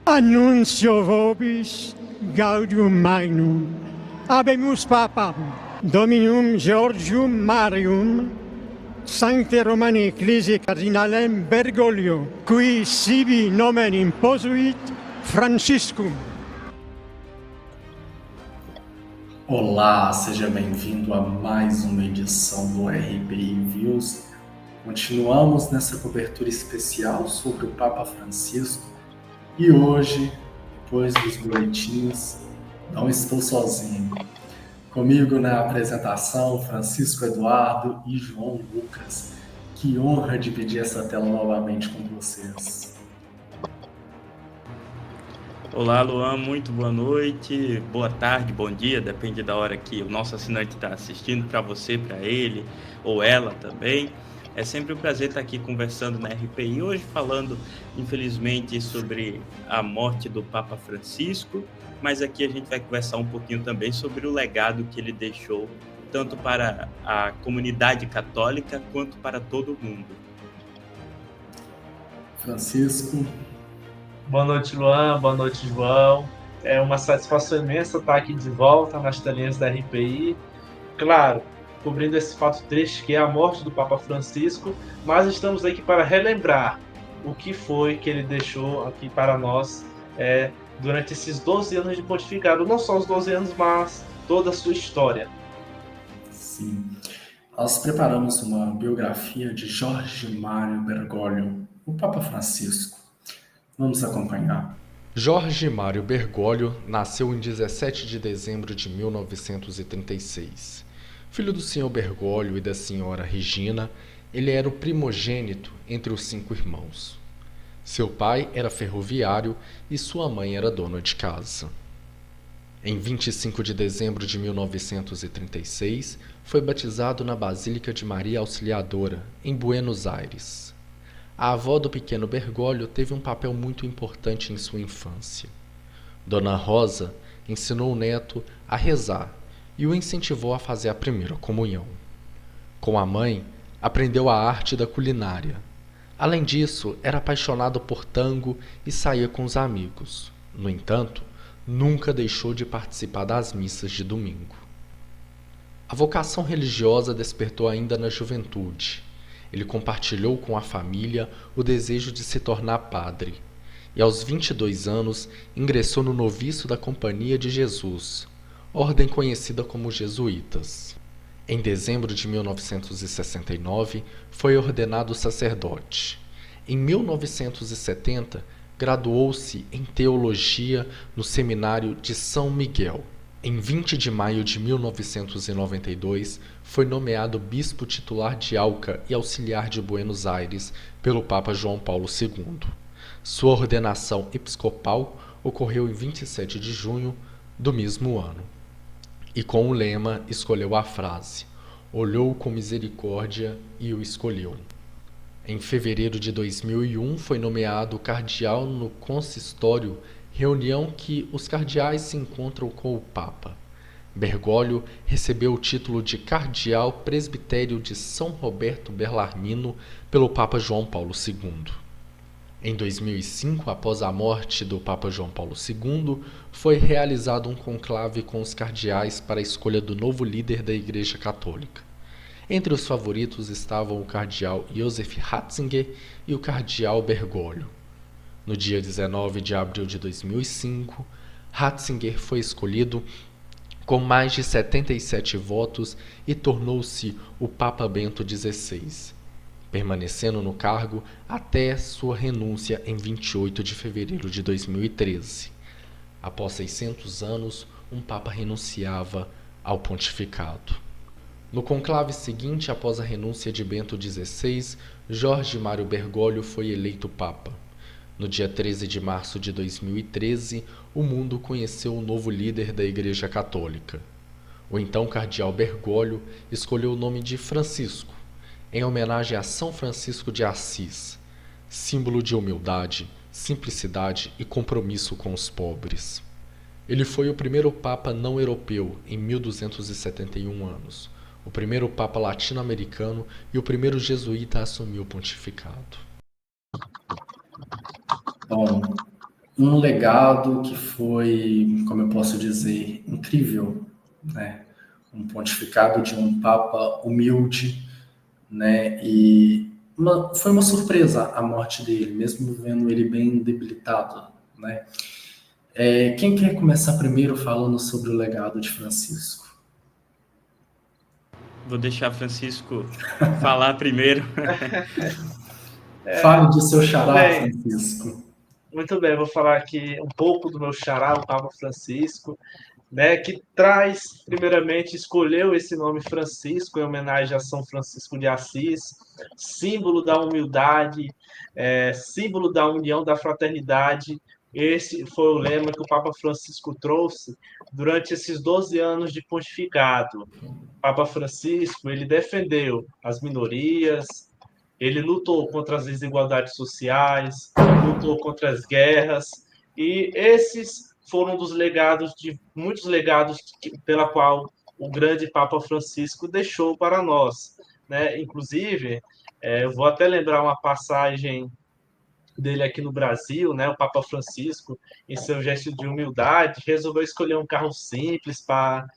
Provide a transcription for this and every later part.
Annuncio vobis gaudium magnum. Habemus papam Dominum Georgium Marium Sancte Romani Ecclesiae Cardinalem Bergoglio, qui sibi nomen imposuit Franciscum. Olá, seja bem-vindo a mais uma edição do RPI Views. Continuamos nessa cobertura especial sobre o Papa Francisco e hoje, depois dos boletins, não estou sozinho. Comigo na apresentação, Francisco Eduardo e João Lucas. Que honra dividir essa tela novamente com vocês. Olá, Luan, muito boa noite, boa tarde, bom dia, depende da hora que o nosso assinante está assistindo, para você, para ele ou ela também. É sempre um prazer estar aqui conversando na RPI, hoje falando, infelizmente, sobre a morte do Papa Francisco, mas aqui a gente vai conversar um pouquinho também sobre o legado que ele deixou, tanto para a comunidade católica quanto para todo mundo. Francisco. Boa noite, Luan. Boa noite, João. É uma satisfação imensa estar aqui de volta nas telinhas da RPI. Claro, cobrindo esse fato triste que é a morte do Papa Francisco, mas estamos aqui para relembrar o que foi que ele deixou aqui para nós durante esses 12 anos de pontificado. Não só os 12 anos, mas toda a sua história. Sim. Nós preparamos uma biografia de Jorge Mário Bergoglio, o Papa Francisco. Vamos acompanhar. Jorge Mário Bergoglio nasceu em 17 de dezembro de 1936. Filho do Sr. Bergoglio e da Sra. Regina, ele era o primogênito entre os 5 irmãos. Seu pai era ferroviário e sua mãe era dona de casa. Em 25 de dezembro de 1936, foi batizado na Basílica de Maria Auxiliadora, em Buenos Aires. A avó do pequeno Bergoglio teve um papel muito importante em sua infância. Dona Rosa ensinou o neto a rezar e o incentivou a fazer a primeira comunhão. Com a mãe, aprendeu a arte da culinária. Além disso, era apaixonado por tango e saía com os amigos. No entanto, nunca deixou de participar das missas de domingo. A vocação religiosa despertou ainda na juventude. Ele compartilhou com a família o desejo de se tornar padre e, aos 22 anos, ingressou no noviço da Companhia de Jesus, ordem conhecida como jesuítas. Em dezembro de 1969, foi ordenado sacerdote. Em 1970, graduou-se em teologia no Seminário de São Miguel. Em 20 de maio de 1992, foi nomeado bispo titular de Alca e auxiliar de Buenos Aires pelo Papa João Paulo II. Sua ordenação episcopal ocorreu em 27 de junho do mesmo ano. E com o lema escolheu a frase: "Olhou com misericórdia e o escolheu". Em fevereiro de 2001, foi nomeado cardeal no consistório, reunião que os cardeais se encontram com o Papa. Bergoglio recebeu o título de cardeal presbitério de São Roberto Bellarmino pelo Papa João Paulo II. Em 2005, após a morte do Papa João Paulo II, foi realizado um conclave com os cardeais para a escolha do novo líder da Igreja Católica. Entre os favoritos estavam o cardeal Joseph Ratzinger e o cardeal Bergoglio. No dia 19 de abril de 2005, Ratzinger foi escolhido com mais de 77 votos e tornou-se o Papa Bento XVI, permanecendo no cargo até sua renúncia em 28 de fevereiro de 2013. Após 600 anos, um Papa renunciava ao pontificado. No conclave seguinte, após a renúncia de Bento XVI, Jorge Mário Bergoglio foi eleito Papa. No dia 13 de março de 2013, o mundo conheceu o novo líder da Igreja Católica. O então cardeal Bergoglio escolheu o nome de Francisco, em homenagem a São Francisco de Assis, símbolo de humildade, simplicidade e compromisso com os pobres. Ele foi o primeiro papa não europeu em 1271 anos, o primeiro papa latino-americano e o primeiro jesuíta a assumir o pontificado. Bom, um legado que foi, como eu posso dizer, incrível, né? Um pontificado de um papa humilde, né? E foi uma surpresa a morte dele, mesmo vendo ele bem debilitado, né? Quem quer começar primeiro falando sobre o legado de Francisco? Vou deixar Francisco falar primeiro. Fale de seu xará, Bem, Francisco. muito bem, vou falar aqui um pouco do meu xará, o Papa Francisco, né, que traz, primeiramente, escolheu esse nome Francisco em homenagem a São Francisco de Assis, símbolo da humildade, símbolo da união, da fraternidade. Esse foi o lema que o Papa Francisco trouxe durante esses 12 anos de pontificado. O Papa Francisco, ele defendeu as minorias, ele lutou contra as desigualdades sociais, lutou contra as guerras, e esses foram dos legados, de muitos legados pela qual o grande Papa Francisco deixou para nós, né? Inclusive, eu vou até lembrar uma passagem dele aqui no Brasil, né? O Papa Francisco, em seu gesto de humildade, resolveu escolher um carro simples para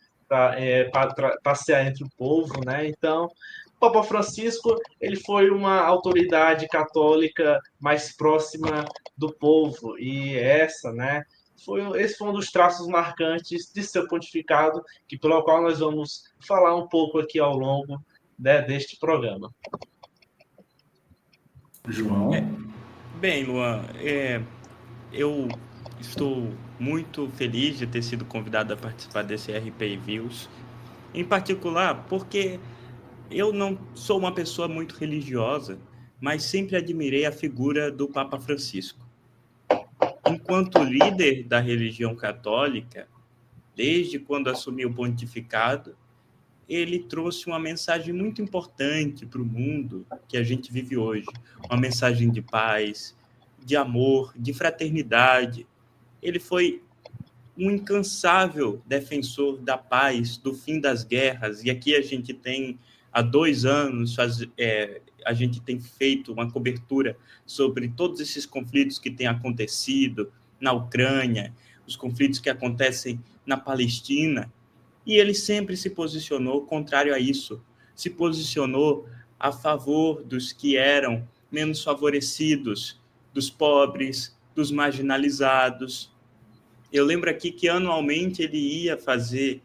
passear entre o povo, né? Então, o Papa Francisco, ele foi uma autoridade católica mais próxima do povo, e né, esse foi um dos traços marcantes de seu pontificado, pelo qual nós vamos falar um pouco aqui ao longo, né, deste programa. João? Bem, Luan, eu estou muito feliz de ter sido convidado a participar desse RPI Views, em particular porque eu não sou uma pessoa muito religiosa, mas sempre admirei a figura do Papa Francisco. Enquanto líder da religião católica, desde quando assumiu o pontificado, ele trouxe uma mensagem muito importante para o mundo que a gente vive hoje. Uma mensagem de paz, de amor, de fraternidade. Ele foi um incansável defensor da paz, do fim das guerras. E aqui a gente tem, há 2 anos, a gente tem feito uma cobertura sobre todos esses conflitos que têm acontecido na Ucrânia, os conflitos que acontecem na Palestina. E ele sempre se posicionou contrário a isso, se posicionou a favor dos que eram menos favorecidos, dos pobres, dos marginalizados. Eu lembro aqui que anualmente ele ia fazer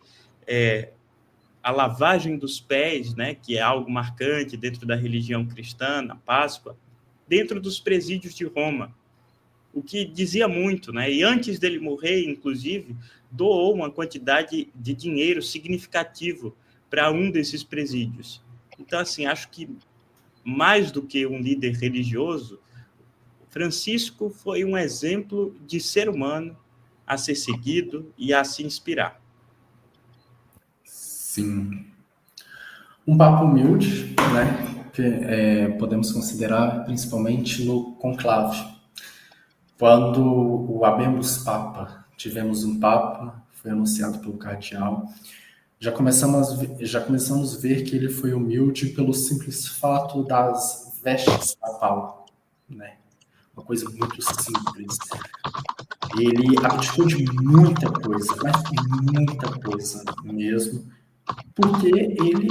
a lavagem dos pés, né, que é algo marcante dentro da religião cristã, na Páscoa, dentro dos presídios de Roma, o que dizia muito, né? E antes dele morrer, inclusive, doou uma quantidade de dinheiro significativo para um desses presídios. Então, assim, acho que mais do que um líder religioso, Francisco foi um exemplo de ser humano a ser seguido e a se inspirar. Sim. Um papo humilde, né? Que podemos considerar principalmente no conclave. Quando o Habemus Papa, tivemos um Papa, foi anunciado pelo cardeal, já começamos a ver que ele foi humilde pelo simples fato das vestes papal, né? Uma coisa muito simples. Ele abdicou de muita coisa, mas muita coisa mesmo, porque ele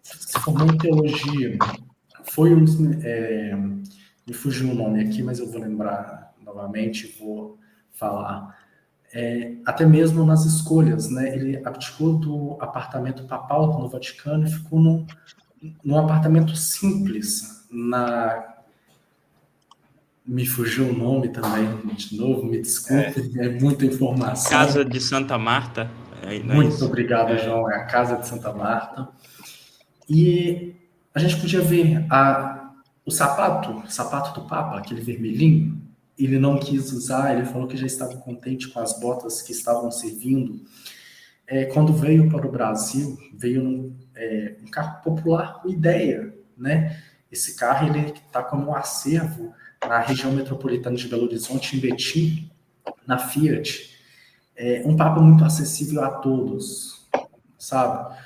se formou em teologia. Me fugiu o nome aqui, mas eu vou lembrar novamente, vou falar. Até mesmo nas escolhas, né? Ele abdicou do apartamento papal no Vaticano e ficou num apartamento simples. Me fugiu o nome também, de novo, me desculpe, é muita informação. Casa de Santa Marta. Muito obrigado, João. É a Casa de Santa Marta. E a gente podia ver o sapato do Papa, aquele vermelhinho. Ele não quis usar, ele falou que já estava contente com as botas que estavam servindo. Quando veio para o Brasil, veio um carro popular, uma ideia, né? Esse carro ele está como um acervo na região metropolitana de Belo Horizonte, em Betim, na Fiat, um Papa muito acessível a todos, sabe?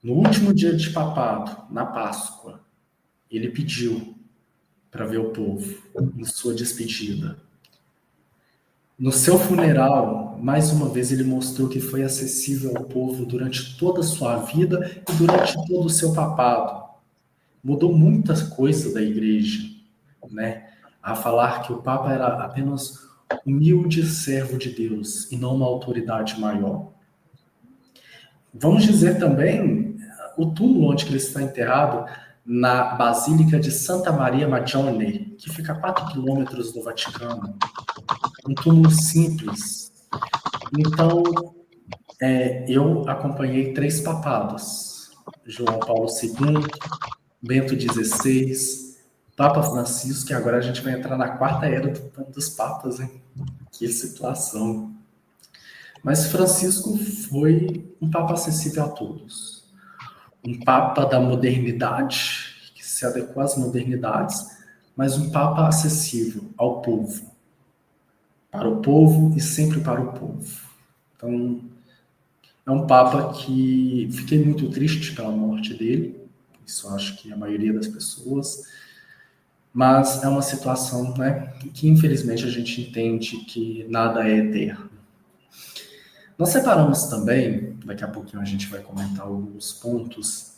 No último dia de papado, na Páscoa, ele pediu para ver o povo em sua despedida. No seu funeral, mais uma vez, ele mostrou que foi acessível ao povo durante toda a sua vida e durante todo o seu papado. Mudou muitas coisas da igreja, né? A falar que o Papa era apenas humilde servo de Deus e não uma autoridade maior. Vamos dizer também o túmulo onde ele está enterrado, na Basílica de Santa Maria Maggiore, que fica a 4 quilômetros do Vaticano. Um túmulo simples. Então, eu acompanhei 3 papados. João Paulo II, Bento XVI, Papa Francisco, e agora a gente vai entrar na 4ª era dos papas, hein? Que situação. Mas Francisco foi um papa acessível a todos. Um papa da modernidade, que se adequou às modernidades, mas um papa acessível ao povo. Para o povo e sempre para o povo. Então, é um papa que fiquei muito triste pela morte dele. Isso acho que a maioria das pessoas. Mas é uma situação, né, que infelizmente a gente entende que nada é eterno. Nós separamos também, daqui a pouquinho a gente vai comentar alguns pontos,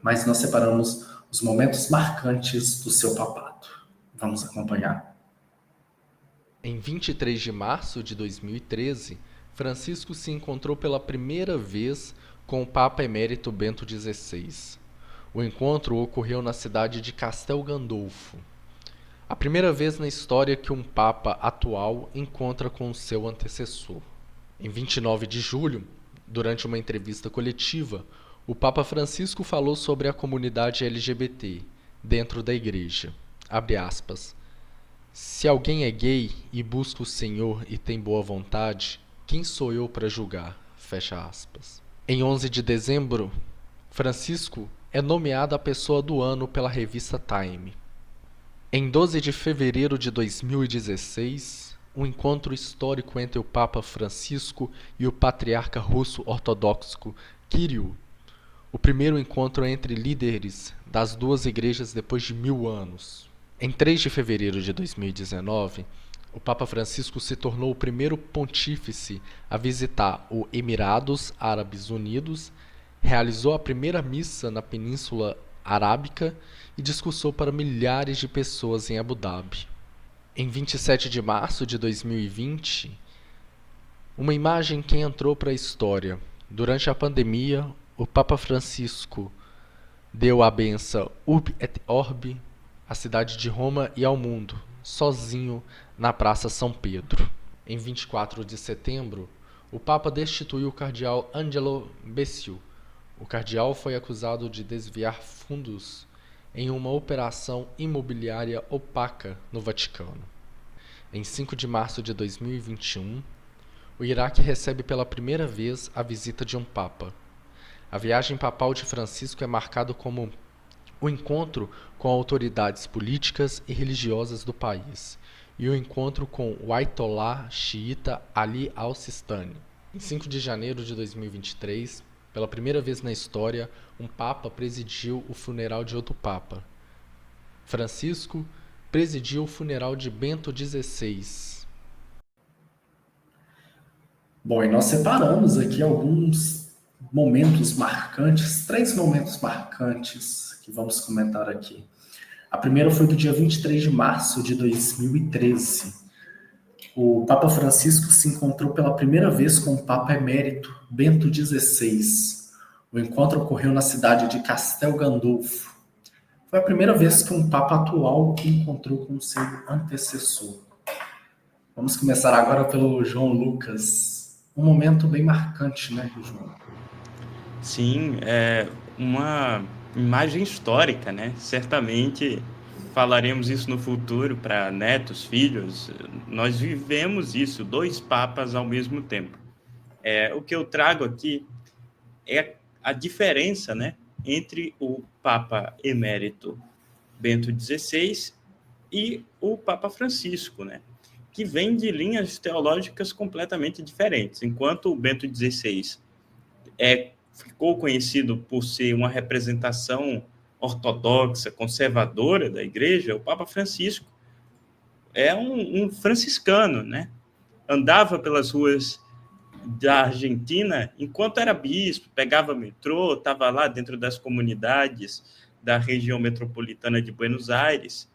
mas nós separamos os momentos marcantes do seu papado. Vamos acompanhar. Em 23 de março de 2013, Francisco se encontrou pela primeira vez com o Papa Emérito Bento XVI. O encontro ocorreu na cidade de Castel Gandolfo. A primeira vez na história que um Papa atual encontra com o seu antecessor. Em 29 de julho, durante uma entrevista coletiva, o Papa Francisco falou sobre a comunidade LGBT dentro da igreja. Abre aspas. Se alguém é gay e busca o Senhor e tem boa vontade, quem sou eu para julgar? Fecha aspas. Em 11 de dezembro, Francisco é nomeado a pessoa do ano pela revista Time. Em 12 de fevereiro de 2016, um encontro histórico entre o Papa Francisco e o patriarca russo ortodoxo Kirill. O primeiro encontro entre líderes das duas igrejas depois de 1000 anos. Em 3 de fevereiro de 2019, o Papa Francisco se tornou o primeiro pontífice a visitar os Emirados Árabes Unidos, realizou a primeira missa na Península Arábica e discursou para milhares de pessoas em Abu Dhabi. Em 27 de março de 2020, uma imagem que entrou para a história. Durante a pandemia, o Papa Francisco deu a benção Urbi et Orbi à cidade de Roma e ao mundo, sozinho na Praça São Pedro. Em 24 de setembro, o Papa destituiu o cardeal Angelo Becciu. O cardeal foi acusado de desviar fundos em uma operação imobiliária opaca no Vaticano. Em 5 de março de 2021, o Iraque recebe pela primeira vez a visita de um Papa. A viagem papal de Francisco é marcada como o encontro com autoridades políticas e religiosas do país e o encontro com o Ayatollah xiita Ali al-Sistani. Em 5 de janeiro de 2023, pela primeira vez na história, um Papa presidiu o funeral de outro Papa. Francisco presidiu o funeral de Bento XVI. Bom, e nós separamos aqui alguns momentos marcantes, 3 momentos marcantes que vamos comentar aqui. A primeira foi do dia 23 de março de 2013. O Papa Francisco se encontrou pela primeira vez com o Papa Emérito Bento XVI. O encontro ocorreu na cidade de Castel Gandolfo. Foi a primeira vez que um Papa atual encontrou com seu antecessor. Vamos começar agora pelo João Lucas. Um momento bem marcante, né, João? Sim, é uma imagem histórica, né? Certamente falaremos isso no futuro para netos, filhos. Nós vivemos isso, 2 papas ao mesmo tempo. O que eu trago aqui é a diferença, né, entre o Papa Emérito Bento XVI e o Papa Francisco, né? que vêm de linhas teológicas completamente diferentes. Enquanto o Bento XVI ficou conhecido por ser uma representação ortodoxa, conservadora da igreja, o Papa Francisco é um franciscano, né? Andava pelas ruas da Argentina enquanto era bispo, pegava metrô, estava lá dentro das comunidades da região metropolitana de Buenos Aires.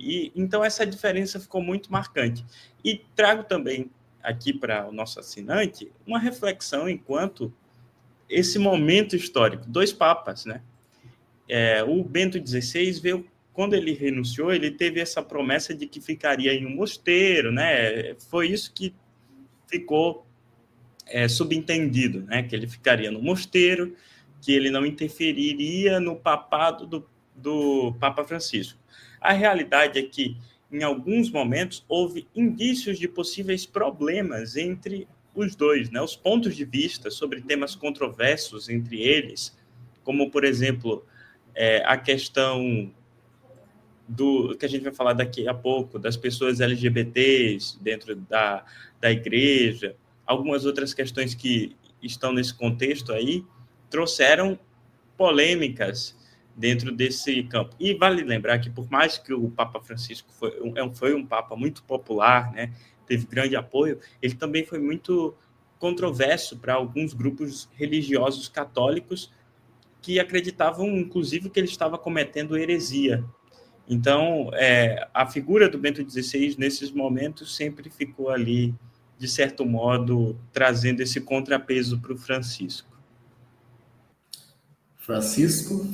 E então essa diferença ficou muito marcante. E trago também aqui para o nosso assinante uma reflexão enquanto esse momento histórico, 2 papas, né? O Bento XVI veio, quando ele renunciou, ele teve essa promessa de que ficaria em um mosteiro, né? Foi isso que ficou subentendido, né? Que ele ficaria no mosteiro, que ele não interferiria no papado do Papa Francisco. A realidade é que, em alguns momentos, houve indícios de possíveis problemas entre os dois, né? Os pontos de vista sobre temas controversos entre eles, como, por exemplo, a questão do que a gente vai falar daqui a pouco, das pessoas LGBTs dentro da igreja, algumas outras questões que estão nesse contexto aí, trouxeram polêmicas dentro desse campo. E vale lembrar que, por mais que o Papa Francisco foi um Papa muito popular, né, teve grande apoio, ele também foi muito controverso para alguns grupos religiosos católicos que acreditavam, inclusive, que ele estava cometendo heresia. Então, a figura do Bento XVI, nesses momentos, sempre ficou ali, de certo modo, trazendo esse contrapeso para o Francisco. Francisco?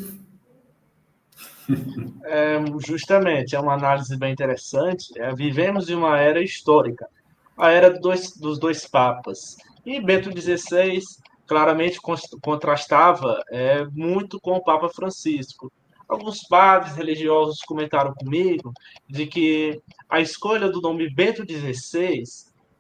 Justamente, é uma análise bem interessante. Vivemos em uma era histórica, a era dos dois papas. E Bento XVI claramente contrastava muito com o Papa Francisco. Alguns padres religiosos comentaram comigo de que a escolha do nome Bento XVI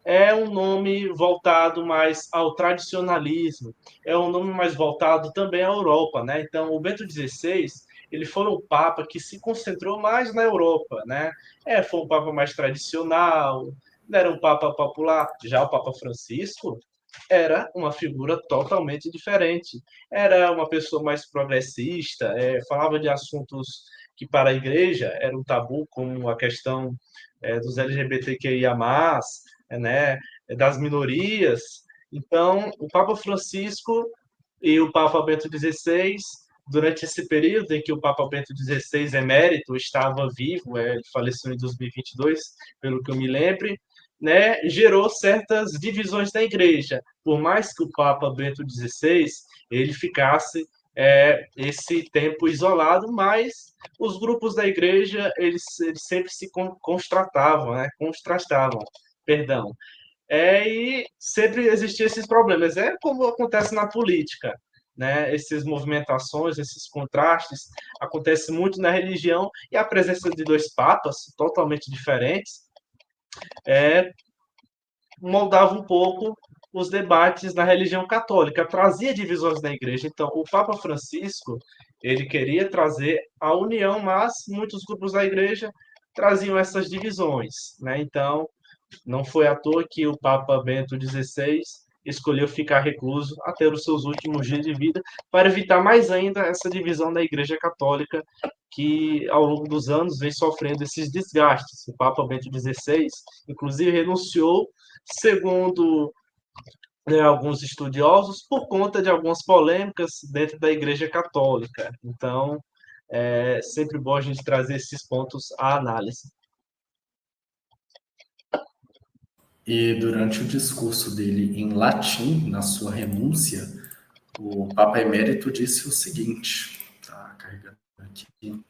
é um nome voltado mais ao tradicionalismo, é um nome mais voltado também à Europa, né? Então, o Bento XVI ele foi um papa que se concentrou mais na Europa, né? Foi um papa mais tradicional, não era um papa popular. Já o Papa Francisco era uma figura totalmente diferente. Era uma pessoa mais progressista, falava de assuntos que para a igreja era um tabu, como a questão dos LGBTQIA+, né, das minorias. Então, o Papa Francisco e o Papa Bento XVI, durante esse período em que o Papa Bento XVI emérito estava vivo, ele faleceu em 2022, pelo que eu me lembre, né, gerou certas divisões na igreja. Por mais que o Papa Bento XVI ele ficasse esse tempo isolado, mas os grupos da igreja eles sempre se contrastavam, perdão. E sempre existiam esses problemas. É como acontece na política, né? Essas movimentações, esses contrastes, acontece muito na religião, e a presença de 2 papas totalmente diferentes moldava um pouco os debates na religião católica, trazia divisões na igreja. Então, o Papa Francisco, ele queria trazer a união, mas muitos grupos da igreja traziam essas divisões, né? Então, não foi à toa que o Papa Bento XVI escolheu ficar recluso até os seus últimos dias de vida, para evitar mais ainda essa divisão da Igreja Católica, que ao longo dos anos vem sofrendo esses desgastes. O Papa Bento XVI, inclusive, renunciou, segundo alguns estudiosos, por conta de algumas polêmicas dentro da Igreja Católica. Então, é sempre bom a gente trazer esses pontos à análise. E durante o discurso dele em latim, na sua renúncia, o Papa Emérito disse o seguinte, tá carregando aqui.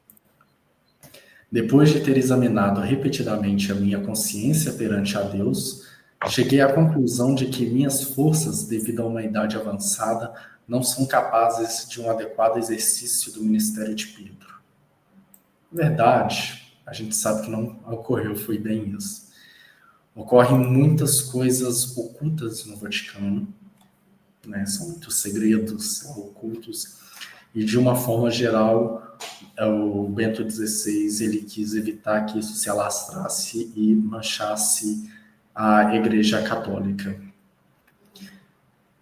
Depois de ter examinado repetidamente a minha consciência perante a Deus, cheguei à conclusão de que minhas forças, devido a uma idade avançada, não são capazes de um adequado exercício do ministério de Pedro. Verdade, a gente sabe que não ocorreu, foi bem isso. Ocorrem muitas coisas ocultas no Vaticano, né? São muitos segredos ocultos. E, de uma forma geral, o Bento XVI ele quis evitar que isso se alastrasse e manchasse a Igreja Católica.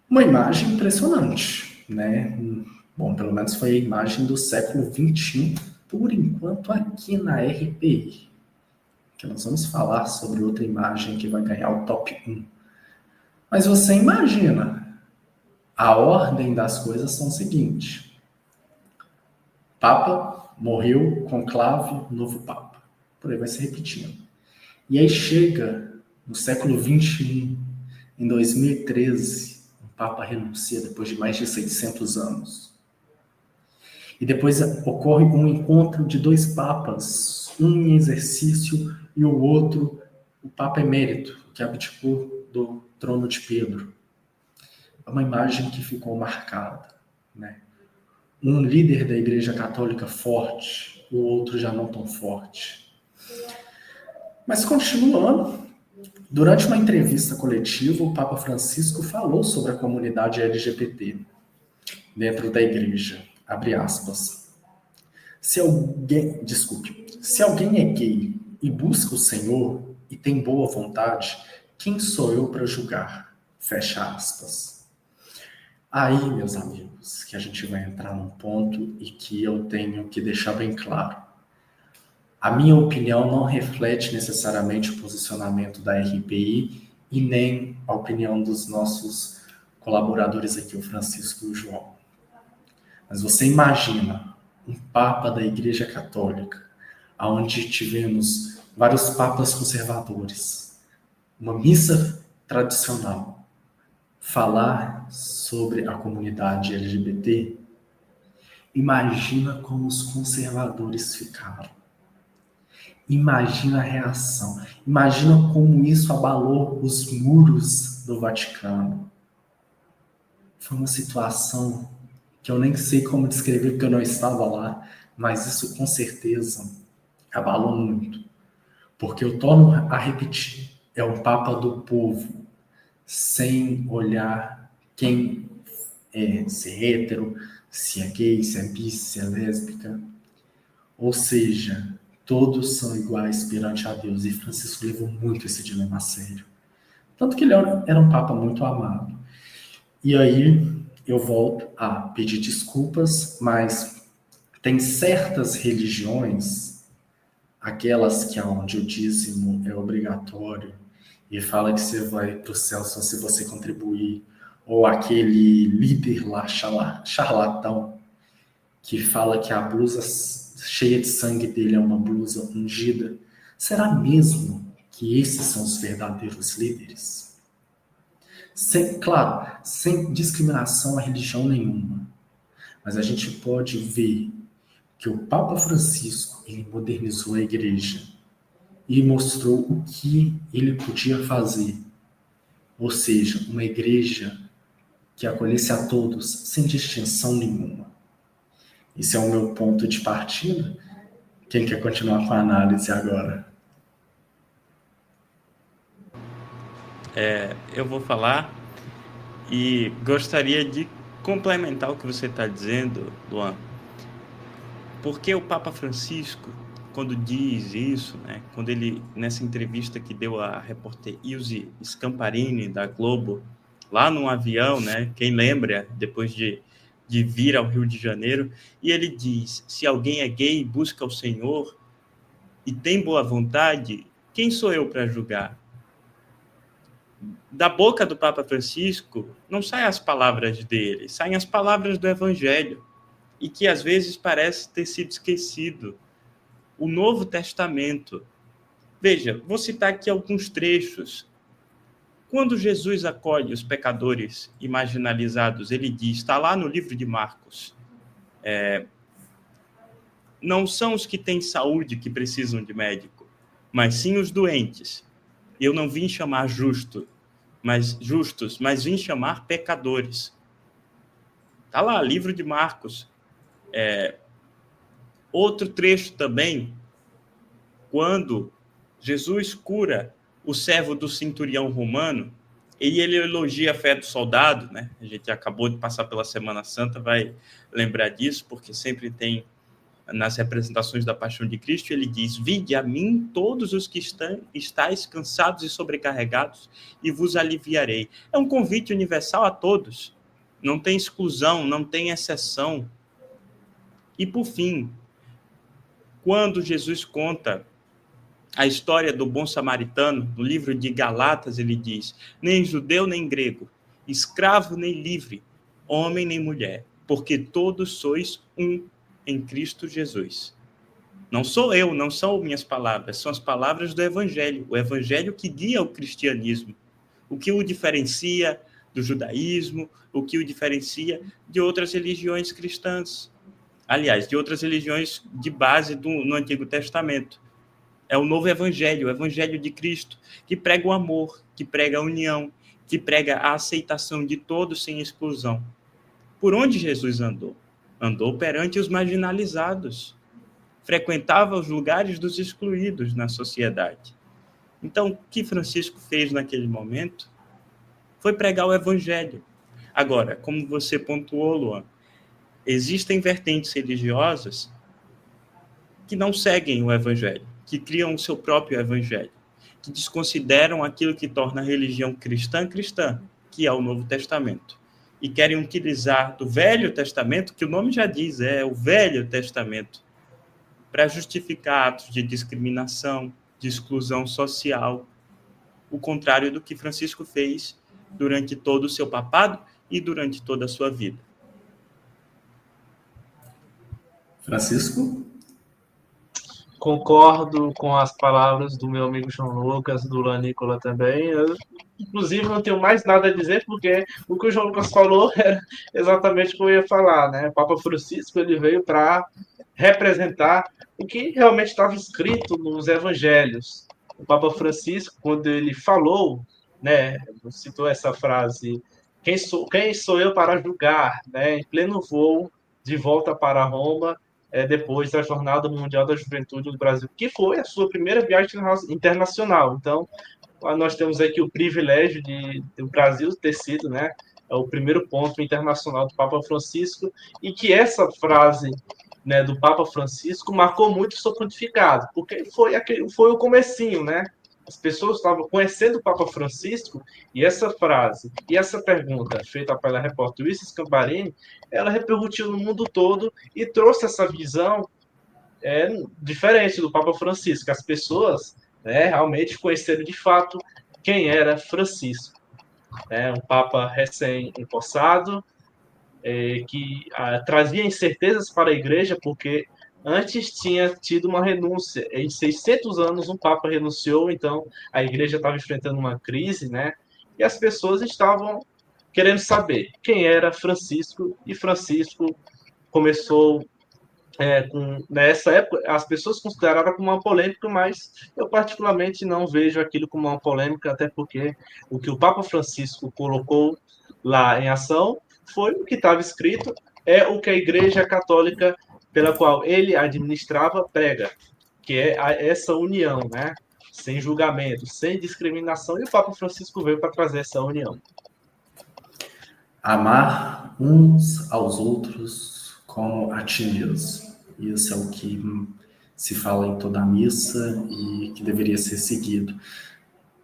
Uma imagem impressionante, né? Bom, pelo menos foi a imagem do século XXI, por enquanto aqui na RPI. Que nós vamos falar sobre outra imagem que vai ganhar o top 1. Mas você imagina, a ordem das coisas são o seguinte: Papa, morreu, conclave, novo Papa. Por aí vai se repetindo. E aí chega no século XXI, em 2013, o Papa renuncia depois de mais de 600 anos. E depois ocorre um encontro de dois papas, um em exercício e o outro, o Papa Emérito, que abdicou do trono de Pedro. É uma imagem que ficou marcada, né? Um líder da Igreja Católica forte, o outro já não tão forte. Mas continuando, durante uma entrevista coletiva, o Papa Francisco falou sobre a comunidade LGBT dentro da igreja. Abre aspas. Se alguém é gay e busca o Senhor e tem boa vontade, quem sou eu para julgar? Fecha aspas. Aí, meus amigos, que a gente vai entrar num ponto e que eu tenho que deixar bem claro. A minha opinião não reflete necessariamente o posicionamento da RPI e nem a opinião dos nossos colaboradores aqui, o Francisco e o João. Mas você imagina um Papa da Igreja Católica, onde tivemos vários papas conservadores, uma missa tradicional, falar sobre a comunidade LGBT? Imagina como os conservadores ficaram. Imagina a reação. Imagina como isso abalou os muros do Vaticano. Foi uma situação que eu nem sei como descrever porque eu não estava lá, mas isso com certeza abalou muito. Porque eu torno a repetir, é um Papa do povo, sem olhar quem é, se é hétero, se é gay, se é bi, se é lésbica. Ou seja, todos são iguais perante a Deus. E Francisco levou muito esse dilema a sério. Tanto que ele era um Papa muito amado. E aí eu volto a pedir desculpas, mas tem certas religiões, aquelas que onde o dízimo é obrigatório e fala que você vai para o céu só se você contribuir, ou aquele líder lá, charlatão, que fala que a blusa cheia de sangue dele é uma blusa ungida. Será mesmo que esses são os verdadeiros líderes? Claro, sem discriminação a religião nenhuma. Mas a gente pode ver que o Papa Francisco ele modernizou a igreja e mostrou o que ele podia fazer. Ou seja, uma igreja que acolhesse a todos sem distinção nenhuma. Esse é o meu ponto de partida. Quem quer continuar com a análise agora? Eu vou falar e gostaria de complementar o que você está dizendo, Luan. Porque o Papa Francisco, quando diz isso, né, quando ele, nessa entrevista que deu a repórter Ilse Scamparini, da Globo, lá no avião, né, quem lembra, depois de vir ao Rio de Janeiro, e ele diz, se alguém é gay e busca o Senhor e tem boa vontade, quem sou eu para julgar? Da boca do Papa Francisco não saem as palavras dele, saem as palavras do Evangelho, e que às vezes parece ter sido esquecido. O Novo Testamento. Veja, vou citar aqui alguns trechos. Quando Jesus acolhe os pecadores e marginalizados, ele diz, está lá no livro de Marcos, não são os que têm saúde que precisam de médico, mas sim os doentes. Eu não vim chamar justos, mas vim chamar pecadores. Está lá, livro de Marcos. Outro trecho também, quando Jesus cura o servo do centurião romano, E ele elogia a fé do soldado, né? A gente acabou de passar pela Semana Santa, vai lembrar disso, porque sempre tem nas representações da Paixão de Cristo, ele diz: vinde a mim todos os que estáis cansados e sobrecarregados, e vos aliviarei. É um convite universal a todos, não tem exclusão, não tem exceção. E por fim, quando Jesus conta a história do bom samaritano, no livro de Galatas, ele diz: nem judeu nem grego, escravo nem livre, homem nem mulher, porque todos sois um em Cristo Jesus. Não sou eu, não são minhas palavras, são as palavras do Evangelho, o Evangelho que guia o cristianismo, o que o diferencia do judaísmo, o que o diferencia de outras religiões cristãs. Aliás, de outras religiões de base no Antigo Testamento. É o novo Evangelho, o Evangelho de Cristo, que prega o amor, que prega a união, que prega a aceitação de todos sem exclusão. Por onde Jesus andou? Andou perante os marginalizados, frequentava os lugares dos excluídos na sociedade. Então, o que Francisco fez naquele momento foi pregar o Evangelho. Agora, como você pontuou, Luan, existem vertentes religiosas que não seguem o Evangelho, que criam o seu próprio Evangelho, que desconsideram aquilo que torna a religião cristã, que é o Novo Testamento, e querem utilizar do Velho Testamento, que o nome já diz, é o Velho Testamento, para justificar atos de discriminação, de exclusão social, o contrário do que Francisco fez durante todo o seu papado e durante toda a sua vida. Francisco? Concordo com as palavras do meu amigo João Lucas, do Lanícola também. Eu, inclusive, não tenho mais nada a dizer, porque o que o João Lucas falou era exatamente o que eu ia falar, né? O Papa Francisco, ele veio para representar o que realmente estava escrito nos evangelhos. O Papa Francisco, quando ele falou, né, citou essa frase: quem sou eu para julgar, né? Em pleno voo de volta para Roma, depois da Jornada Mundial da Juventude no Brasil, que foi a sua primeira viagem internacional. Então, nós temos aqui o privilégio de o Brasil ter sido, né, o primeiro ponto internacional do Papa Francisco, e que essa frase, né, do Papa Francisco marcou muito o seu pontificado, porque foi o comecinho, né? As pessoas estavam conhecendo o Papa Francisco, e essa frase e essa pergunta feita pela repórter Luiz Scamparini, ela repercutiu no mundo todo e trouxe essa visão diferente do Papa Francisco. As pessoas, né, realmente conheceram de fato quem era Francisco. Um Papa recém-empossado, que trazia incertezas para a Igreja, porque antes tinha tido uma renúncia. Em 600 anos, um Papa renunciou, então a Igreja estava enfrentando uma crise, né? E as pessoas estavam querendo saber quem era Francisco, e Francisco começou nessa época, as pessoas consideraram como uma polêmica, mas eu particularmente não vejo aquilo como uma polêmica, até porque o que o Papa Francisco colocou lá em ação foi o que estava escrito, é o que a Igreja Católica, pela qual ele administrava, prega, que é essa união, né? Sem julgamento, sem discriminação, e o Papa Francisco veio para trazer essa união. Amar uns aos outros como a ti mesmo. Isso é o que se fala em toda a missa e que deveria ser seguido.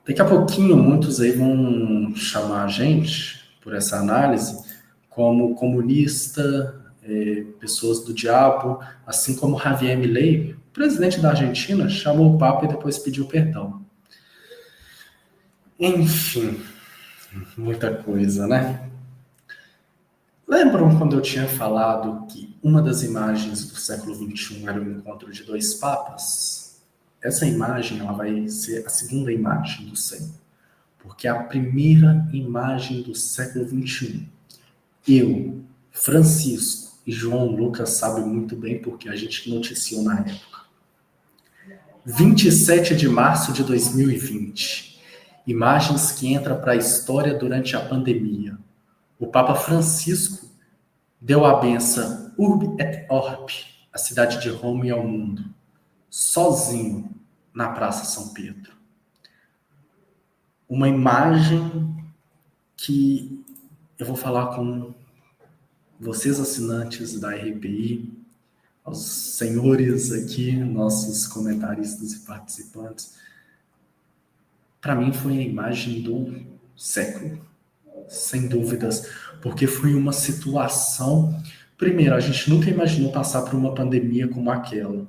Daqui a pouquinho, muitos aí vão chamar a gente, por essa análise, como comunista, pessoas do diabo, assim como Javier Milei, presidente da Argentina, chamou o Papa e depois pediu perdão. Enfim, muita coisa, né? Lembram quando eu tinha falado que uma das imagens do século XXI era o encontro de dois papas? Essa imagem ela vai ser a segunda imagem do século, porque a primeira imagem do século XXI, eu, Francisco e João Lucas sabem muito bem porque a gente noticiou na época. 27 de março de 2020, imagens que entram para a história durante a pandemia. O Papa Francisco deu a benção Urbi et Orbi, a cidade de Roma e ao mundo, sozinho na Praça São Pedro. Uma imagem que eu vou falar com vocês, assinantes da RPI, aos senhores aqui, nossos comentaristas e participantes. Para mim foi a imagem do século, sem dúvidas, porque foi uma situação... Primeiro, a gente nunca imaginou passar por uma pandemia como aquela.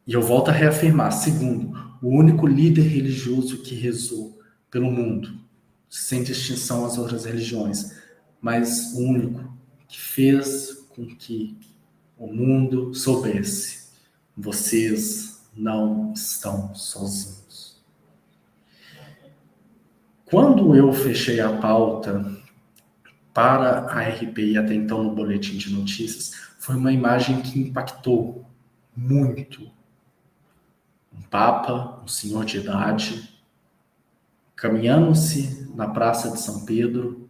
E eu volto a reafirmar. Segundo, o único líder religioso que rezou pelo mundo, sem distinção às outras religiões, mas o único que fez com que o mundo soubesse: vocês não estão sozinhos. Quando eu fechei a pauta para a RPI, até então no boletim de notícias, foi uma imagem que impactou muito. Um papa, um senhor de idade, caminhando-se na Praça de São Pedro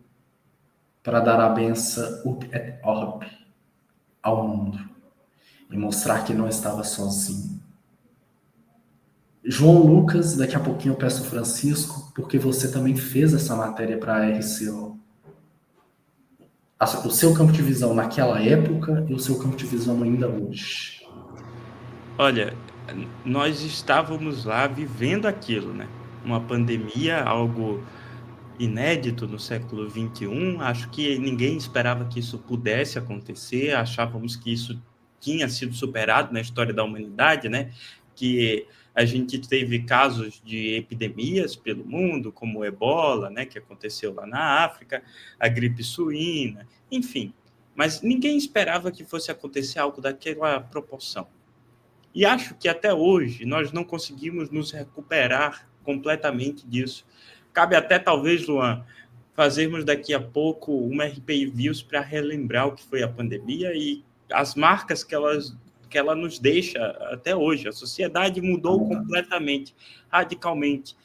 para dar a benção Urbi et Orbi ao mundo e mostrar que não estava sozinho. João Lucas, daqui a pouquinho eu peço Francisco, porque você também fez essa matéria para a RCO. O seu campo de visão naquela época e o seu campo de visão ainda hoje. Olha, nós estávamos lá vivendo aquilo, né? Uma pandemia, algo inédito no século XXI. Acho que ninguém esperava que isso pudesse acontecer. Achávamos que isso tinha sido superado na história da humanidade, né? Que a gente teve casos de epidemias pelo mundo, como o Ebola, né? Que aconteceu lá na África, a gripe suína, enfim. Mas ninguém esperava que fosse acontecer algo daquela proporção. E acho que até hoje nós não conseguimos nos recuperar completamente disso. Cabe até, talvez, Luan, fazermos daqui a pouco uma RPI Views para relembrar o que foi a pandemia e as marcas que ela nos deixa até hoje. A sociedade mudou completamente, radicalmente.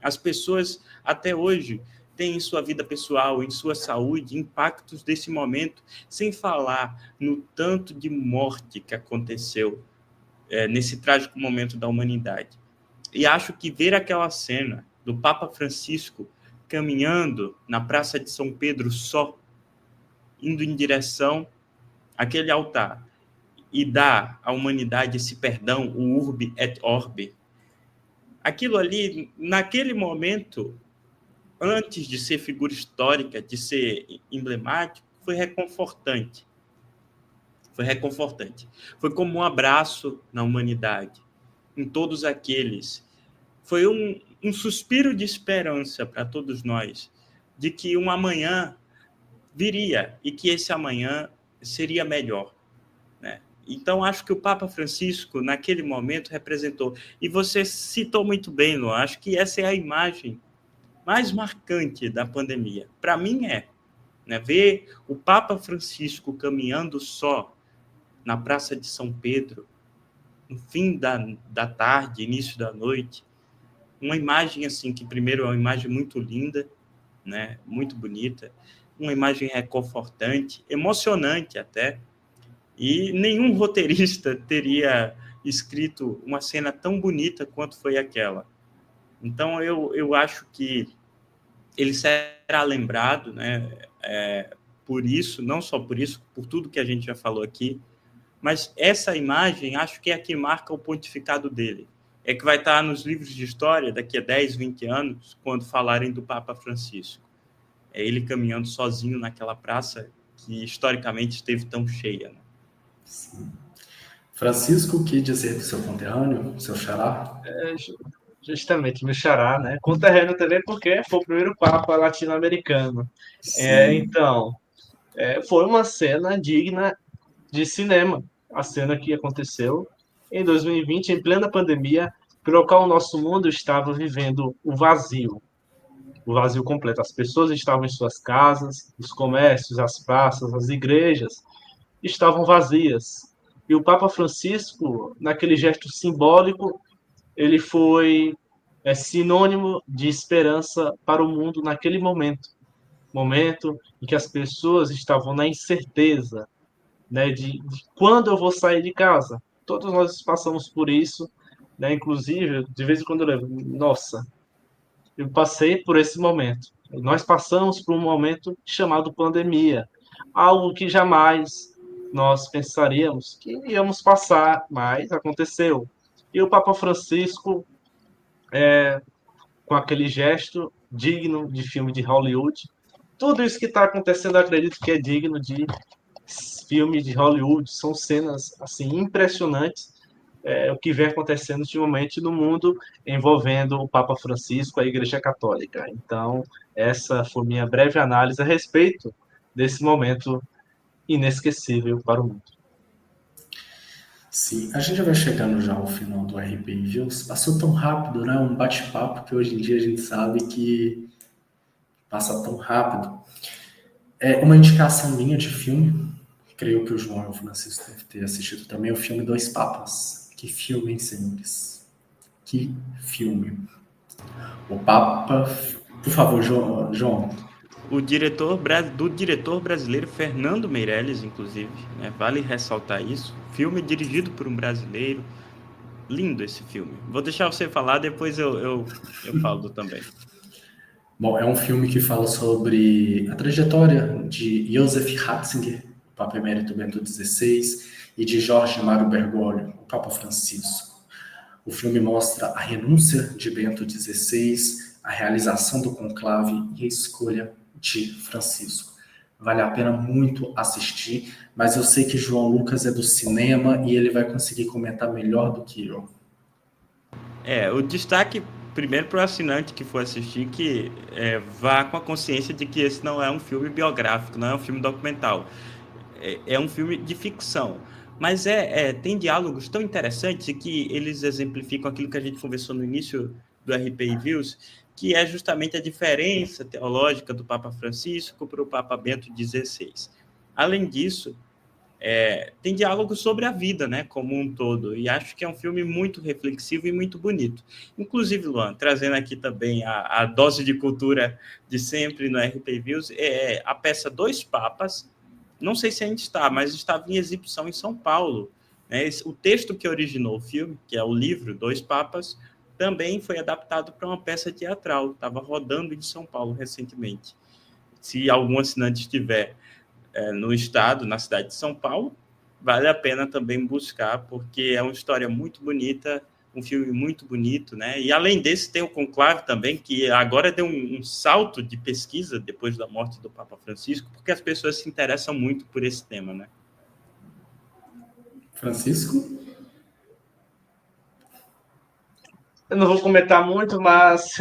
As pessoas, até hoje, têm em sua vida pessoal, em sua saúde, impactos desse momento, sem falar no tanto de morte que aconteceu nesse trágico momento da humanidade. E acho que ver aquela cena do Papa Francisco caminhando na Praça de São Pedro só, indo em direção àquele altar, e dar à humanidade esse perdão, o Urbi et Orbi, aquilo ali, naquele momento, antes de ser figura histórica, de ser emblemático, foi reconfortante. Foi reconfortante. Foi como um abraço na humanidade, em todos aqueles. Foi um suspiro de esperança para todos nós, de que um amanhã viria e que esse amanhã seria melhor, né? Então, acho que o Papa Francisco, naquele momento, representou. E você citou muito bem, Luan, acho que essa é a imagem mais marcante da pandemia. Para mim né? Ver o Papa Francisco caminhando só na Praça de São Pedro, no fim da tarde, início da noite, uma imagem assim, que primeiro é uma imagem muito linda, né? Muito bonita, uma imagem reconfortante, emocionante até, e nenhum roteirista teria escrito uma cena tão bonita quanto foi aquela. Então, eu acho que ele será lembrado, né? Por isso, não só por isso, por tudo que a gente já falou aqui, mas essa imagem, acho que é a que marca o pontificado dele. É que vai estar nos livros de história daqui a 10, 20 anos, quando falarem do Papa Francisco. É ele caminhando sozinho naquela praça que, historicamente, esteve tão cheia, né? Sim. Francisco, o que dizer do seu conterrâneo, seu xará? Justamente, meu xará, né? Conterrâneo também porque foi o primeiro Papa latino-americano. Então, foi uma cena digna de cinema. A cena que aconteceu em 2020, em plena pandemia, pelo qual o nosso mundo estava vivendo o vazio completo. As pessoas estavam em suas casas, os comércios, as praças, as igrejas estavam vazias. E o Papa Francisco, naquele gesto simbólico, ele foi sinônimo de esperança para o mundo naquele momento em que as pessoas estavam na incerteza, né, de quando eu vou sair de casa. Todos nós passamos por isso, né? Inclusive, de vez em quando eu lembro, nossa, eu passei por esse momento. Nós passamos por um momento chamado pandemia, algo que jamais nós pensaríamos que íamos passar, mas aconteceu. E o Papa Francisco, com aquele gesto digno de filme de Hollywood, tudo isso que está acontecendo, acredito que é digno de filme de Hollywood. São cenas assim impressionantes, o que vem acontecendo ultimamente no mundo envolvendo o Papa Francisco, a Igreja Católica. Então, essa foi minha breve análise a respeito desse momento inesquecível para o mundo. Sim, a gente vai chegando já ao final do RP Envios. Passou tão rápido, né? Um bate-papo que hoje em dia a gente sabe que passa tão rápido. É uma indicação minha de filme. Creio que o João e o Francisco devem ter assistido também o filme Dois Papas. Que filme, hein, senhores? Que filme. O Papa... Por favor, João. Do diretor brasileiro Fernando Meirelles, inclusive, né? Vale ressaltar isso. Filme dirigido por um brasileiro. Lindo esse filme. Vou deixar você falar, depois eu falo também. Bom, é um filme que fala sobre a trajetória de Joseph Ratzinger, o Papa Emérito Bento XVI, e de Jorge Mário Bergoglio, o Papa Francisco. O filme mostra a renúncia de Bento XVI, a realização do conclave e a escolha de Francisco. Vale a pena muito assistir, mas eu sei que João Lucas é do cinema e ele vai conseguir comentar melhor do que eu. O destaque primeiro para o assinante que for assistir, que vá com a consciência de que esse não é um filme biográfico, não é um filme documental. É um filme de ficção. Mas tem diálogos tão interessantes e que eles exemplificam aquilo que a gente conversou no início do RP Views, que é justamente a diferença teológica do Papa Francisco para o Papa Bento XVI. Além disso, tem diálogos sobre a vida, né, como um todo, e acho que é um filme muito reflexivo e muito bonito. Inclusive, Luan, trazendo aqui também a dose de cultura de sempre no RP Views, a peça Dois Papas, não sei se ainda está, mas estava em exibição em São Paulo, né? O texto que originou o filme, que é o livro Dois Papas, também foi adaptado para uma peça teatral, estava rodando em São Paulo recentemente. Se algum assinante estiver no estado, na cidade de São Paulo, vale a pena também buscar, porque é uma história muito bonita, um filme muito bonito, né? E além desse, tem o Conclave também, que agora deu um salto de pesquisa depois da morte do Papa Francisco, porque as pessoas se interessam muito por esse tema, né? Francisco? Eu não vou comentar muito, mas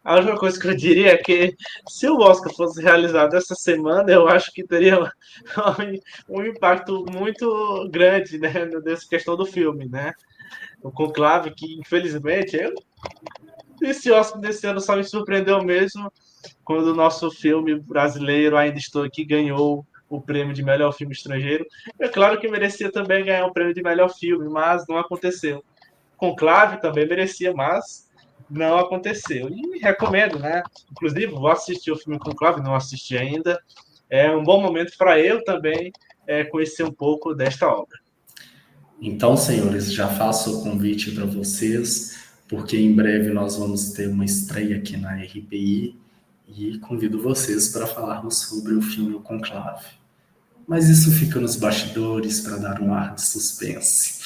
a única coisa que eu diria é que se o Oscar fosse realizado essa semana, eu acho que teria um impacto muito grande, né, nessa questão do filme, né? O Conclave, que infelizmente, esse Oscar desse ano só me surpreendeu mesmo quando o nosso filme brasileiro, Ainda Estou Aqui, ganhou o prêmio de melhor filme estrangeiro. É claro que merecia também ganhar o prêmio de melhor filme, mas não aconteceu. Conclave também merecia, mas não aconteceu. E recomendo, né? Inclusive, vou assistir o filme Conclave, não assisti ainda. É um bom momento para eu também conhecer um pouco desta obra. Então, senhores, já faço o convite para vocês, porque em breve nós vamos ter uma estreia aqui na RPI e convido vocês para falarmos sobre o filme O Conclave. Mas isso fica nos bastidores para dar um ar de suspense.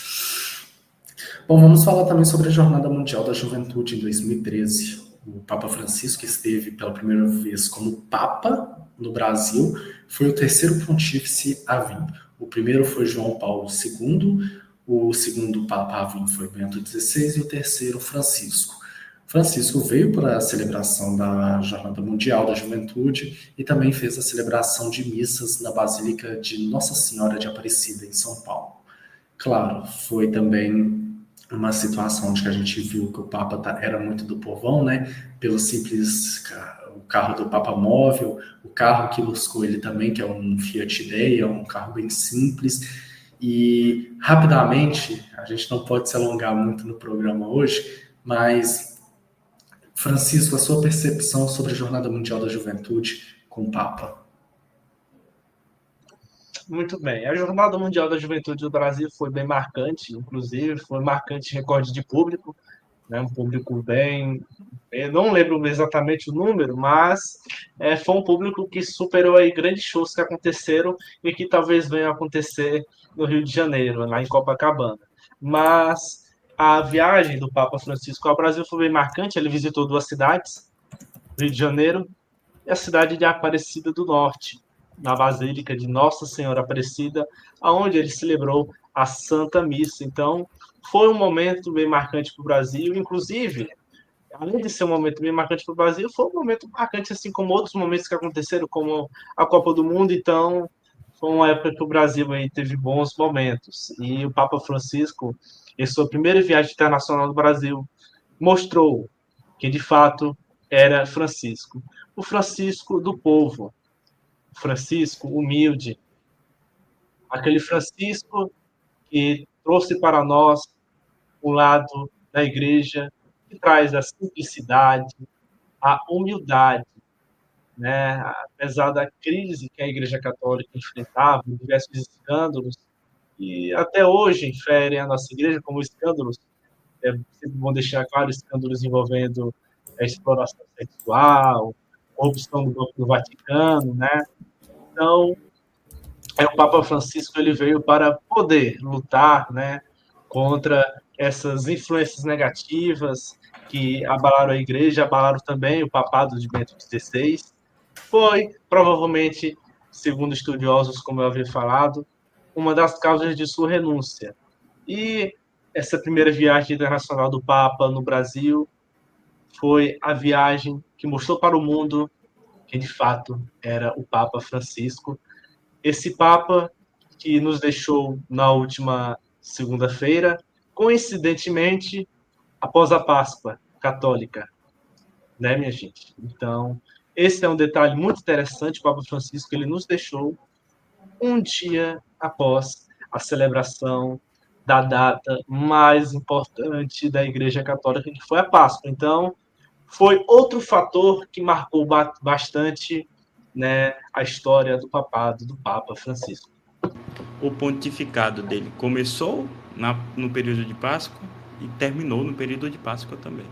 Bom, vamos falar também sobre a Jornada Mundial da Juventude em 2013. O Papa Francisco esteve pela primeira vez como Papa no Brasil, foi o terceiro pontífice a vir. O primeiro foi João Paulo II, o segundo Papa a vir foi Bento XVI e o terceiro Francisco. Francisco veio para a celebração da Jornada Mundial da Juventude e também fez a celebração de missas na Basílica de Nossa Senhora de Aparecida, em São Paulo. Claro, foi também uma situação onde a gente viu que o Papa era muito do povão, né? Pelo simples o carro do Papa móvel, o carro que buscou ele também, que é um Fiat Idea, um carro bem simples. E, rapidamente, a gente não pode se alongar muito no programa hoje, mas, Francisco, a sua percepção sobre a Jornada Mundial da Juventude com o Papa? Muito bem. A Jornada Mundial da Juventude do Brasil foi bem marcante, inclusive, foi marcante recorde de público. né? Um público bem... Eu não lembro exatamente o número, mas foi um público que superou aí grandes shows que aconteceram e que talvez venham a acontecer no Rio de Janeiro, lá em Copacabana. Mas a viagem do Papa Francisco ao Brasil foi bem marcante. Ele visitou duas cidades, Rio de Janeiro e a cidade de Aparecida do Norte, na Basílica de Nossa Senhora Aparecida, aonde ele celebrou a Santa Missa. Então, foi um momento bem marcante para o Brasil, inclusive, além de ser um momento bem marcante para o Brasil, foi um momento marcante, assim como outros momentos que aconteceram, como a Copa do Mundo. Então, foi uma época que o Brasil aí teve bons momentos. E o Papa Francisco, em sua primeira viagem internacional do Brasil, mostrou que, de fato, era Francisco. O Francisco do povo, o Francisco humilde, aquele Francisco que trouxe para nós o lado da igreja, que traz a simplicidade, a humildade, né? Apesar da crise que a Igreja Católica enfrentava, diversos escândalos, e até hoje inferem a nossa igreja como escândalos, sempre vão deixar claro escândalos envolvendo a exploração sexual, corrupção do Vaticano, né? Então, o Papa Francisco ele veio para poder lutar, né, contra essas influências negativas que abalaram a igreja, abalaram também o papado de Bento XVI. Foi, provavelmente, segundo estudiosos, como eu havia falado, uma das causas de sua renúncia. E essa primeira viagem internacional do Papa no Brasil foi a viagem que mostrou para o mundo que, de fato, era o Papa Francisco. Esse Papa que nos deixou na última segunda-feira, coincidentemente, após a Páscoa católica, né, minha gente? Então, esse é um detalhe muito interessante. O Papa Francisco ele nos deixou um dia após a celebração da data mais importante da Igreja Católica, que foi a Páscoa. Então, foi outro fator que marcou bastante, né, a história do papado do Papa Francisco. O pontificado dele começou no período de Páscoa e terminou no período de Páscoa também.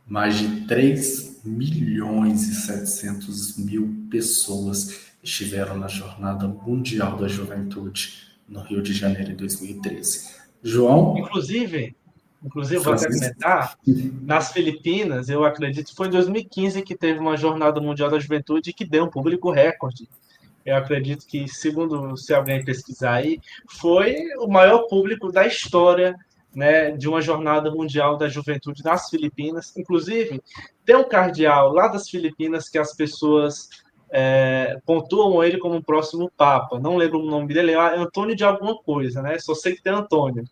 Mais de 3.700.000 pessoas estiveram na Jornada Mundial da Juventude no Rio de Janeiro em 2013. João? Inclusive vou até comentar, nas Filipinas, eu acredito que foi em 2015 que teve uma Jornada Mundial da Juventude que deu um público recorde. Eu acredito que, segundo, se alguém pesquisar aí, foi o maior público da história, né, de uma Jornada Mundial da Juventude nas Filipinas. Inclusive, tem um cardeal lá das Filipinas que as pessoas pontuam ele como o próximo Papa. Não lembro o nome dele, é Antônio de alguma coisa, né? Só sei que tem Antônio.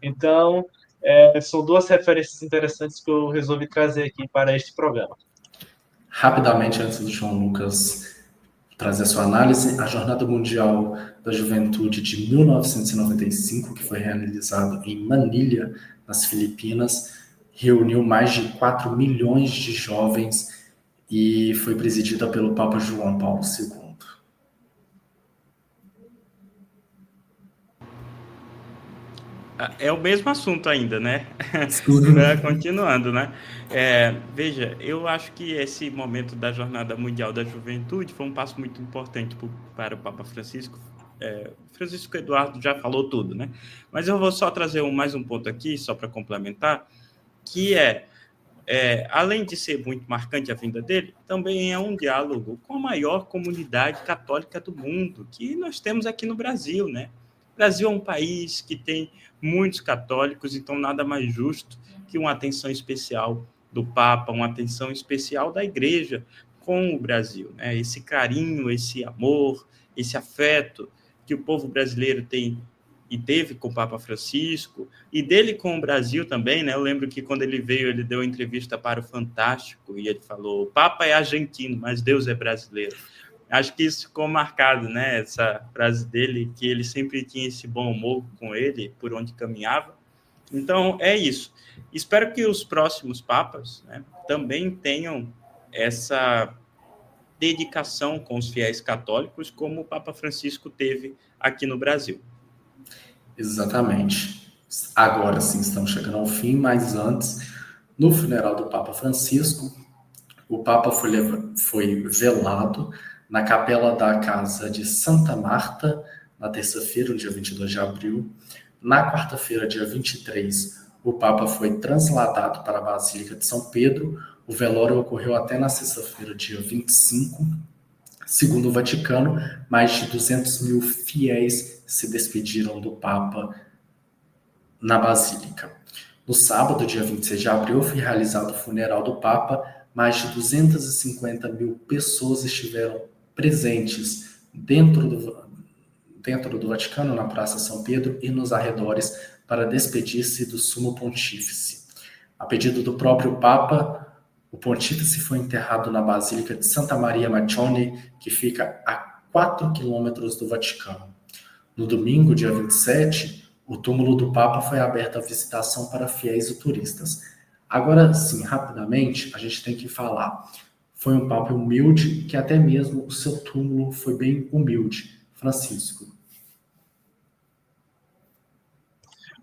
Então, são duas referências interessantes que eu resolvi trazer aqui para este programa. Rapidamente, antes do João Lucas trazer a sua análise, a Jornada Mundial da Juventude de 1995, que foi realizada em Manilha, nas Filipinas, reuniu mais de 4 milhões de jovens e foi presidida pelo Papa João Paulo II. É o mesmo assunto ainda, né? Continuando, né? Veja, eu acho que esse momento da Jornada Mundial da Juventude foi um passo muito importante para o Papa Francisco. Francisco Eduardo já falou tudo, né? Mas eu vou só trazer mais um ponto aqui, só para complementar, que além de ser muito marcante a vinda dele, também é um diálogo com a maior comunidade católica do mundo, que nós temos aqui no Brasil, né? O Brasil é um país que tem muitos católicos, então nada mais justo que uma atenção especial do Papa, uma atenção especial da Igreja com o Brasil, né? Esse carinho, esse amor, esse afeto que o povo brasileiro tem e teve com o Papa Francisco, e dele com o Brasil também, né? Eu lembro que quando ele veio, ele deu uma entrevista para o Fantástico, e ele falou, o Papa é argentino, mas Deus é brasileiro. Acho que isso ficou marcado, né? Essa frase dele, que ele sempre tinha esse bom humor com ele, por onde caminhava. Então, é isso. Espero que os próximos papas, né, também tenham essa dedicação com os fiéis católicos, como o Papa Francisco teve aqui no Brasil. Exatamente. Agora sim estamos chegando ao fim, mas antes, no funeral do Papa Francisco, o Papa foi velado na capela da casa de Santa Marta, na terça-feira, no dia 22 de abril. Na quarta-feira, dia 23, o Papa foi transladado para a Basílica de São Pedro. O velório ocorreu até na sexta-feira, dia 25. Segundo o Vaticano, mais de 200 mil fiéis se despediram do Papa na Basílica. No sábado, dia 26 de abril, foi realizado o funeral do Papa. Mais de 250 mil pessoas estiveram presentes dentro do Vaticano, na Praça São Pedro e nos arredores, para despedir-se do Sumo Pontífice. A pedido do próprio Papa, o Pontífice foi enterrado na Basílica de Santa Maria Maggiore, que fica a 4 quilômetros do Vaticano. No domingo, dia 27, o túmulo do Papa foi aberto à visitação para fiéis e turistas. Agora, sim, rapidamente, a gente tem que falar. Foi um Papa humilde, que até mesmo o seu túmulo foi bem humilde. Francisco.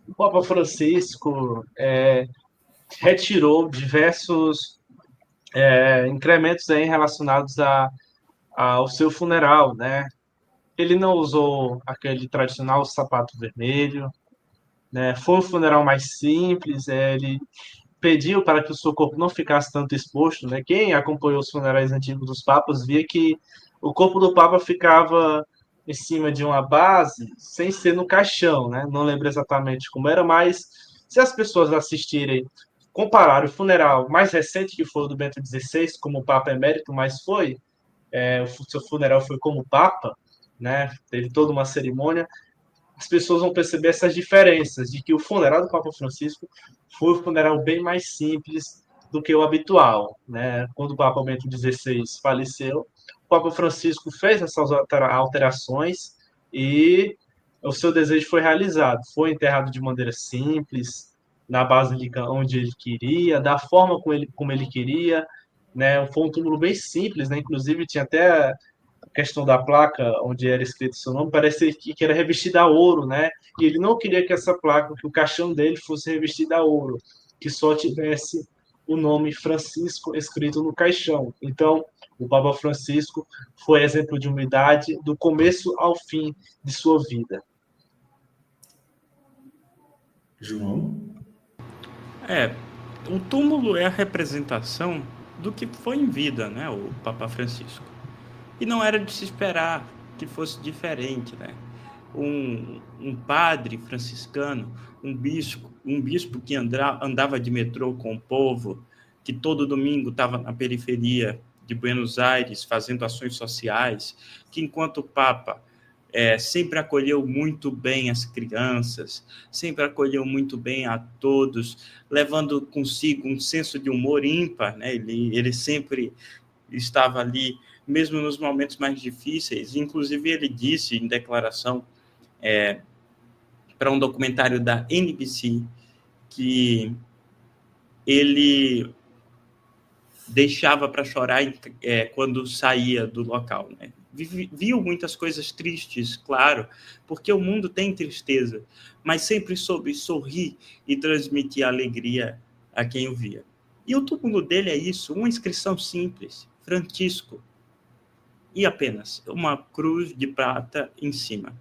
O Papa Francisco retirou diversos incrementos aí relacionados ao seu funeral, né? Ele não usou aquele tradicional sapato vermelho, né? Foi um funeral mais simples, ele pediu para que o seu corpo não ficasse tanto exposto, né? Quem acompanhou os funerais antigos dos papas via que o corpo do papa ficava em cima de uma base, sem ser no caixão, né? Não lembro exatamente como era, mas se as pessoas assistirem, comparar o funeral mais recente, que foi o do Bento XVI, como Papa Emérito, mas o seu funeral foi como Papa, né? Teve toda uma cerimônia, as pessoas vão perceber essas diferenças, de que o funeral do Papa Francisco foi um funeral bem mais simples do que o habitual, né? Quando o Papa Bento XVI faleceu, o Papa Francisco fez essas alterações e o seu desejo foi realizado. Foi enterrado de maneira simples, na basílica onde ele queria, da forma como ele queria, né? Foi um túmulo bem simples, né? Inclusive tinha até questão da placa onde era escrito seu nome, parecia que era revestida a ouro, né? E ele não queria que essa placa, que o caixão dele fosse revestido a ouro, que só tivesse o nome Francisco escrito no caixão. Então, o Papa Francisco foi exemplo de humildade do começo ao fim de sua vida. João? O túmulo é a representação do que foi em vida, né, o Papa Francisco. E não era de se esperar que fosse diferente, né? Um padre franciscano, um bispo que andava de metrô com o povo, que todo domingo estava na periferia de Buenos Aires fazendo ações sociais, que enquanto Papa sempre acolheu muito bem as crianças, sempre acolheu muito bem a todos, levando consigo um senso de humor ímpar, né? Ele sempre estava ali, mesmo nos momentos mais difíceis. Inclusive, ele disse em declaração para um documentário da NBC que ele deixava para chorar quando saía do local, né? Viu muitas coisas tristes, claro, porque o mundo tem tristeza, mas sempre soube sorrir e transmitir alegria a quem o via. E o túmulo dele é isso, uma inscrição simples, Francisco, e apenas uma cruz de prata em cima.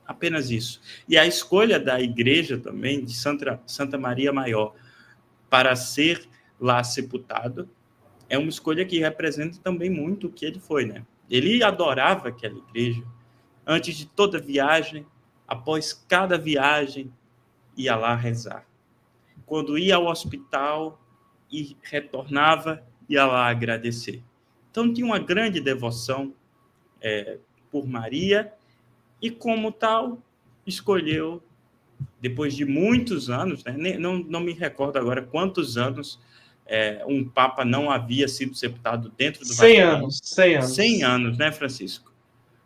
Apenas isso. E a escolha da igreja também, de Santa Maria Maior, para ser lá sepultado, é uma escolha que representa também muito o que ele foi, né? Ele adorava aquela igreja. Antes de toda viagem, após cada viagem, ia lá rezar. Quando ia ao hospital e retornava, ia lá agradecer. Então, tinha uma grande devoção por Maria e, como tal, escolheu, depois de muitos anos, né? Não me recordo agora quantos anos um Papa não havia sido sepultado dentro do 100 Vaticano. anos, 100 anos. 100 anos, né, Francisco?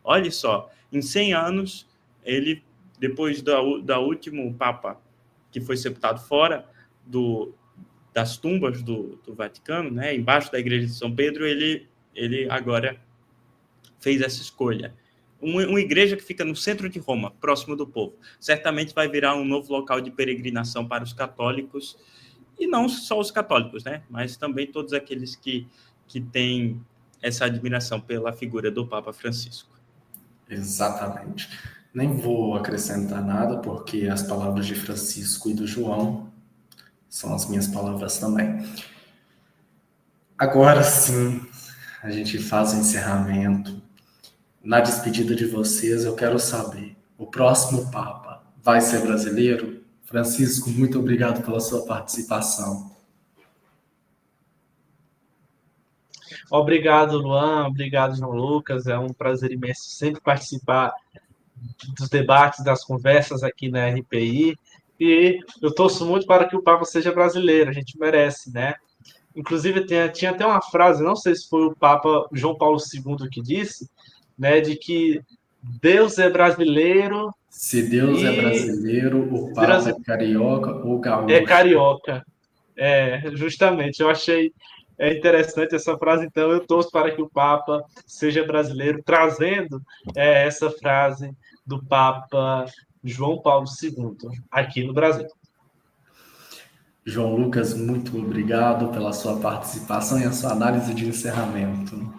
Olha só, em 100 anos, ele, depois da último Papa que foi sepultado fora das tumbas do Vaticano, né, embaixo da igreja de São Pedro, ele agora fez essa escolha. uma igreja que fica no centro de Roma, próximo do povo. Certamente vai virar um novo local de peregrinação para os católicos, e não só os católicos, né? Mas também todos aqueles que têm essa admiração pela figura do Papa Francisco. Exatamente. Nem vou acrescentar nada, porque as palavras de Francisco e do João são as minhas palavras também. Agora sim, a gente faz o encerramento. Na despedida de vocês, eu quero saber, o próximo Papa vai ser brasileiro? Francisco, muito obrigado pela sua participação. Obrigado, Luan. Obrigado, João Lucas. É um prazer imenso sempre participar dos debates, das conversas aqui na RPI. E eu torço muito para que o Papa seja brasileiro. A gente merece, né? Inclusive, tinha até uma frase, não sei se foi o Papa João Paulo II que disse, né, de que Deus é brasileiro. Se Deus é brasileiro, o Papa é carioca ou gaúcho? É carioca. Justamente. Eu achei interessante essa frase, então eu torço para que o Papa seja brasileiro, trazendo essa frase do Papa João Paulo II aqui no Brasil. João Lucas, muito obrigado pela sua participação e a sua análise de encerramento.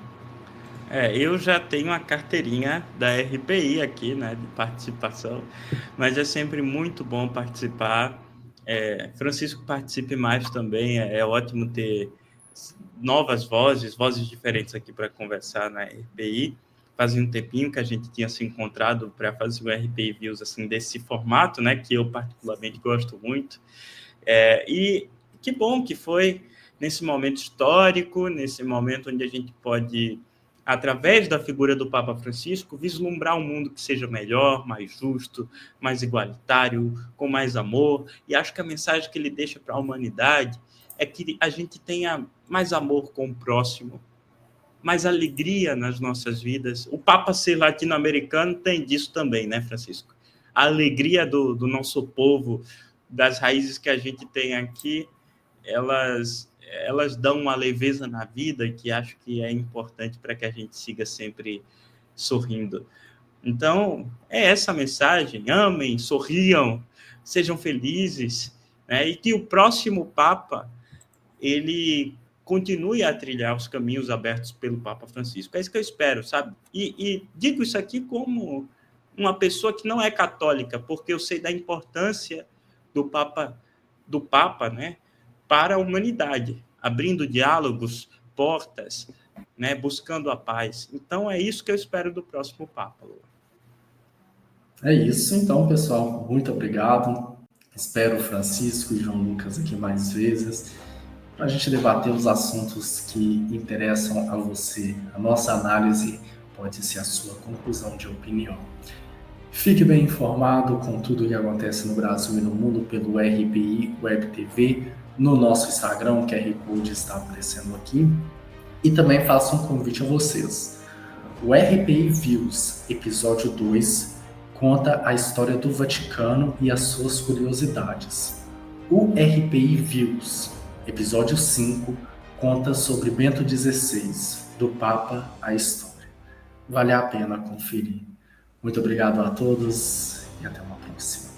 Eu já tenho a carteirinha da RPI aqui, né, de participação, mas é sempre muito bom participar. Francisco participe mais também, é ótimo ter novas vozes diferentes aqui para conversar na RPI. Fazia um tempinho que a gente tinha se encontrado para fazer o RPI Views assim, desse formato, né, que eu particularmente gosto muito. E que bom que foi nesse momento histórico, nesse momento onde a gente pode, através da figura do Papa Francisco, vislumbrar um mundo que seja melhor, mais justo, mais igualitário, com mais amor. E acho que a mensagem que ele deixa para a humanidade é que a gente tenha mais amor com o próximo, mais alegria nas nossas vidas. O Papa ser latino-americano tem disso também, né, Francisco? A alegria do nosso povo, das raízes que a gente tem aqui, elas dão uma leveza na vida que acho que é importante para que a gente siga sempre sorrindo. Então, é essa mensagem: amem, sorriam, sejam felizes, né? E que o próximo Papa, ele continue a trilhar os caminhos abertos pelo Papa Francisco. É isso que eu espero, sabe? E digo isso aqui como uma pessoa que não é católica, porque eu sei da importância do Papa, né, para a humanidade, abrindo diálogos, portas, né, buscando a paz. Então, é isso que eu espero do próximo Papa. É isso, então, pessoal. Muito obrigado. Espero o Francisco e João Lucas aqui mais vezes, para a gente debater os assuntos que interessam a você. A nossa análise pode ser a sua conclusão de opinião. Fique bem informado com tudo o que acontece no Brasil e no mundo pelo RPI Web TV, no nosso Instagram, o QR Code está aparecendo aqui. E também faço um convite a vocês. O RPI Views, episódio 2, conta a história do Vaticano e as suas curiosidades. O RPI Views, episódio 5, conta sobre Bento XVI, do Papa à História. Vale a pena conferir. Muito obrigado a todos e até uma próxima.